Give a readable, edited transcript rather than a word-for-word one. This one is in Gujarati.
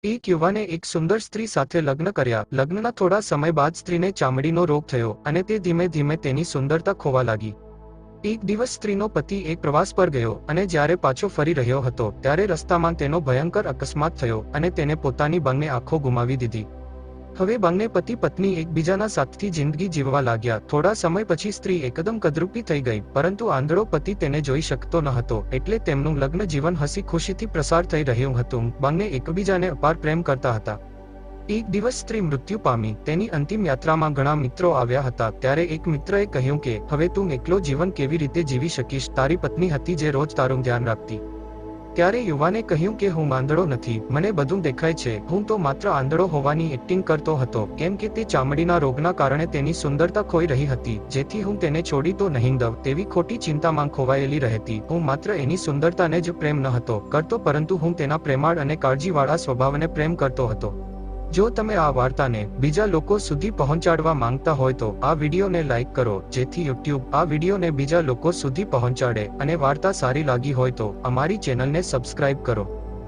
એક યુવાને એક સુંદર સ્ત્રી સાથે લગ્ન કર્યા. લગ્નના થોડા સમય બાદ સ્ત્રીને ચામડીનો રોગ થયો અને તે ધીમે ધીમે તેની સુંદરતા ખોવા લાગી. એક દિવસ સ્ત્રીનો પતિ એક પ્રવાસ પર ગયો અને જ્યારે પાછો ફરી રહ્યો હતો ત્યારે રસ્તામાં તેનો ભયંકર અકસ્માત થયો અને તેને પોતાની બંને આંખો ગુમાવી દીધી. હવે બંને પતિ પત્ની એકબીજાના સાથથી જિંદગી જીવવા લાગ્યા. થોડા સમય પછી સ્ત્રી એકદમ કદરૂપી થઈ ગઈ, પરંતુ આંધળો પતિ તેને જોઈ શકતો ન હતો, એટલે તેમનું લગ્ન જીવન હસી ખુશીથી પ્રસાર થઈ રહ્યું હતું. બંને એકબીજાને અપાર પ્રેમ કરતા હતા. એક દિવસ સ્ત્રી મૃત્યુ પામી. તેની અંતિમ યાત્રામાં ઘણા મિત્રો આવ્યા હતા. ત્યારે એક મિત્રએ કહ્યું કે હવે તું એકલો જીવન કેવી રીતે જીવી શકીશ? તારી પત્ની હતી જે રોજ તારું ધ્યાન રાખતી. ત્યારે યુવાને કહ્યું કે હું આંધળો નથી, મને બધું દેખાય છે. હું તો માત્ર આંધળો હોવાની એક્ટિંગ કરતો હતો, કેમ કે તે ચામડીના રોગના કારણે તેની સુંદરતા ખોઈ રહી હતી, જેથી હું તેને છોડી તો નહીં દઉં તેવી ખોટી ચિંતામાં ખોવાયેલી રહેતી. હું માત્ર એની સુંદરતાને જ પ્રેમ ન હતો કરતો, પરંતુ હું તેના પ્રેમાળ અને કાળજીવાળા સ્વભાવને પ્રેમ કરતો હતો. જો તમે આ વાર્તાને બીજા લોકો સુધી પહોંચાડવા માંગતા હોય તો આ વિડીયોને લાઈક કરો, જેથી યુટ્યુબ આ વિડીયોને બીજા લોકો સુધી પહોંચાડે. અને વાર્તા સારી લાગી હોય તો અમારી ચેનલને સબસ્ક્રાઇબ કરો.